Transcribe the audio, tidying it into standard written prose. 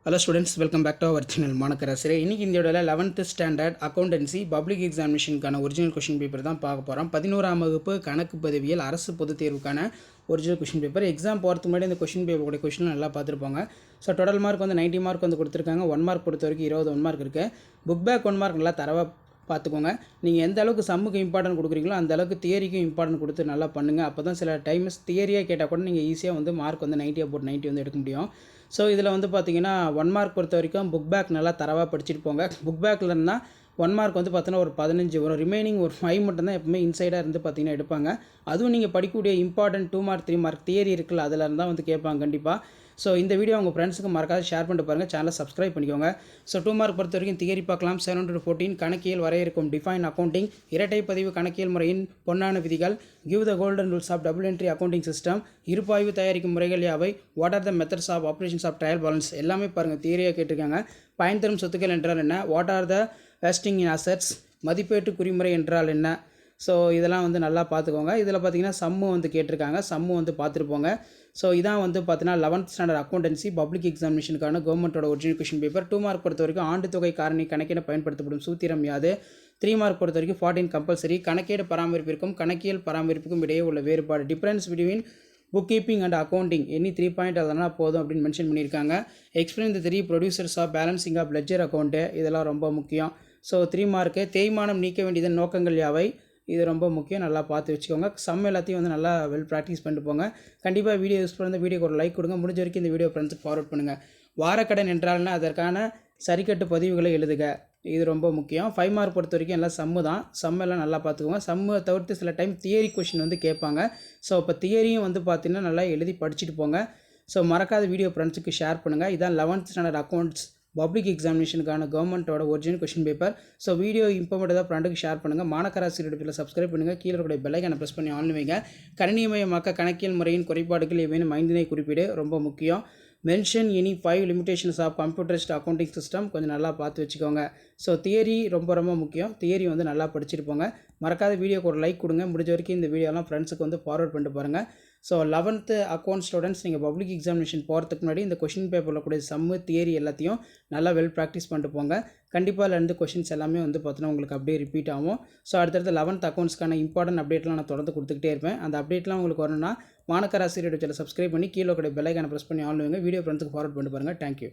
Hello students, welcome back to our channel மாணக்கராசிரியர். இன்னைக்கு இந்த வீடியோல 11th ஸ்டாண்டர்ட் அக்கவுண்டன்சி பப்ளிக் எக்ஸாமினேஷனுக்கான ஒரிஜினல் क्वेश्चन பேப்பர் தான் பார்க்க போறோம். 11ஆம் வகுப்பு கணக்கு பதிவியல் அரசு பொதுத் தேர்வுக்கான ஒரிஜினல் क्वेश्चन பேப்பர். எக்ஸாம் போறதுக்கு முன்னாடி இந்த क्वेश्चन பேப்பரோட क्वेश्चन நல்லா பார்த்துருப்பாங்க. ஸோ டோட்டல் மார்க் வந்து 90 மார்க் வந்து கொடுத்துருக்காங்க. 1 மார்க் பொறுத்த வரைக்கும் 20 1 மார்க் இருக்குது. புக் பேக் 1 மார்க் நல்லா தரவாக பார்த்துக்கோங்க. நீங்கள் எந்த அளவுக்கு சம்முக்கு இம்பார்ட்டன்ட் கொடுக்குறீங்களோ அந்த அளவுக்கு தியரிக்கும் இம்பார்ட்டன்ட் கொடுத்து நல்லா பண்ணுங்கள். அப்போ தான் சில டைம்ஸ் தியரியாக கேட்டால் கூட நீங்கள் ஈஸியாக வந்து மார்க் வந்து 90 அபவுட் 90 வந்து எடுக்க முடியும். ஸோ இதில் வந்து பார்த்தீங்கன்னா 1 மார்க் பொறுத்த வரைக்கும் புக் பேக் நல்லா தரவாக படிச்சுட்டு போங்க. புக் பேக்கில் இருந்தால் 1 மார்க் வந்து பார்த்தீங்கன்னா ஒரு 15 வரும். ரிமைனிங் ஒரு 5 மட்டும் தான் எப்பவுமே இன்சைடாக இருந்து பார்த்தீங்கன்னா எடுப்பாங்க. அதுவும் நீங்கள் படிக்கக்கூடிய இம்பார்ட்டன்ட் 2 மார்க் 3 மார்க் தியரி இருக்குல்ல, அதில் இருந்தால் வந்து கேட்பாங்க கண்டிப்பாக. ஸோ இந்த வீடியோ உங்கள் ஃப்ரெண்ட்ஸுக்கு மறக்காத ஷேர் பண்ணிட்டு பாருங்கள். சேனலை சப்ஸ்கிரைப் பண்ணிக்கோங்க. ஸோ 2 மார்க் பொறுத்த வரைக்கும் தியரி பார்க்கலாம். 714 கணக்கியல் வரையறுக்கும் டிஃபைன் அக்கௌண்டிங், இரட்டை பதிவு கணக்கியல் முறையின் பொன்னான விதிகள், give the golden rules of double entry accounting system, இருப்பாய்வு தயாரிக்கும் முறைகள் யாவை, what are the methods of operations of trial balance எல்லாமே பாருங்கள் தியரியாக கேட்டிருக்காங்க. பயன் தரும் சொத்துக்கள் என்றால் என்ன, what are the wasting in assets, மதிப்பீட்டு குறிமுறை என்றால் என்ன. ஸோ இதெல்லாம் வந்து நல்லா பார்த்துக்கோங்க. இதில் பார்த்தீங்கன்னா சம்மு வந்து கேட்டிருக்காங்க, சம்மு வந்து பார்த்துருப்போங்க. ஸோ இதான் வந்து பார்த்தீங்கன்னா 11th ஸ்டாண்டர்ட் அக்கௌண்டன்சி பப்ளிக் எக்ஸாமினேஷனுக்கான கவர்மெண்ட்டோட ஒரிஜினல் கொஷின் பேப்பர். 2 மார்க் பொறுத்த வரைக்கும் ஆண்டு தொகை காரணி கணக்கிட பயன்படுத்தப்படும் சூத்திரம் யாது. 3 மார்க் பொறுத்த வரைக்கும் 14 கம்பல்சரி. கணக்கீடு பராமரிப்பிற்கும் கணக்கியல் பராமரிப்புக்கும் இடையே உள்ள வேறுபாடு, difference between bookkeeping and accounting any 3 point அதனால் போதும் அப்படின்னு மென்ஷன் பண்ணியிருக்காங்க. Explain the 3 procedures of balancing of ledger account, இதெல்லாம் ரொம்ப முக்கியம். So 3 mark. தேய்மானம் நீக்க வேண்டியதன் நோக்கங்கள் யாவை, இது ரொம்ப முக்கியம், நல்லா பார்த்து வச்சுக்கோங்க. சம் எல்லாத்தையும் வந்து நல்லா வெல் ப்ராக்டிஸ் பண்ணிட்டு போங்க. கண்டிப்பாக வீடியோ யூஸ் பண்ண வீடியோக்கு ஒரு லைக் கொடுங்க. முடிஞ்ச வரைக்கும் இந்த வீடியோ ஃப்ரெண்ட்ஸுக்கு ஃபார்வர்ட் பண்ணுங்கள். வாரக்கடன் என்றால்னா அதற்கான சரிக்கட்டு பதிவுகளை எழுதுக, இது ரொம்ப முக்கியம். 5 மார்க் பொறுத்த வரைக்கும் எல்லாம் சம்மு தான். சம்மெல்லாம் நல்லா பார்த்துக்கோங்க. சம்மை தவிர்த்து சில டைம் தியரி கொஷின் வந்து கேட்பாங்க. ஸோ இப்போ தியரியும் வந்து பார்த்தீங்கன்னா நல்லா எழுதி படிச்சுட்டு போங்க. ஸோ மறக்காத வீடியோ ஃப்ரெண்ட்ஸுக்கு ஷேர் பண்ணுங்கள். இதான் 11th ஸ்டாண்டர்ட் அக்கௌண்ட்ஸ் பப்ளிக் எக்ஸாமினேஷனுக்கான கவர்மெண்ட்டோட original question paper. So video இம்பார்ட்டண்ட்டாக ஃப்ரெண்டுக்கு ஷேர் பண்ணுங்கள். மாணக்கராசிரியர் பேரில் சப்ஸ்கிரைப் பண்ணுங்கள். கீழே இருக்கிற பெல்லைக்கான ப்ரெஸ் பண்ணி ஆன் வைங்க. கணினிமயமாக்க கணக்கியல் முறையின் குறைபாடுகள் ஏதேனும் 5 குறிப்பீடு ரொம்ப முக்கியம். Mention any 5 limitations of computerised accounting system, கொஞ்சம் நல்லா பார்த்து வச்சுக்கோங்க. ஸோ தியரி ரொம்ப ரொம்ப முக்கியம். தியரி வந்து நல்லா படிச்சுட்டு போங்க. மறக்காத வீடியோக்கு ஒரு லைக் கொடுங்க. முடிஞ்ச வரைக்கும் இந்த வீடியோலாம் ஃப்ரெண்ட்ஸுக்கு வந்து ஃபார்வர்ட் பண்ணிட்டு பாருங்கள். ஸோ 11th அக்கௌண்ட் ஸ்டூடெண்ட்ஸ், நீங்கள் பப்ளிக் எக்ஸாமினேஷன் போகிறதுக்கு முன்னாடி இந்த கொஷின் பேப்பரில் கூட சம்மு தியரி எல்லாத்தையும் நல்லா வெல் ப்ராக்டிஸ் பண்ணிட்டு போங்க. கண்டிப்பாக இருந்து கொஷின்ஸ் எல்லாமே வந்து பார்த்தீங்கன்னா உங்களுக்கு அப்படியே ரிப்பீட் ஆகும். ஸோ அடுத்தடுத்து 11th அக்கௌண்ட்ஸ்க்கான இம்பார்ட்டன்ட் அப்டேட்லாம் நான் தொடர்ந்து கொடுத்துக்கிட்டே இருப்பேன். அந்த அப்டேட்லாம் உங்களுக்கு வரணும்னா மாணக்கராசிரியர் சேனலை சப்ஸ்கிரைப் பண்ணி கீழே கூட பெல்லைக்கான ப்ரெஸ் பண்ணி ஆன் வைங்க. வீடியோ ஃப்ரெண்ட்ஸுக்கு ஃபார்வர்ட் பண்ணிட்டு பாருங்கள். தேங்க்யூ.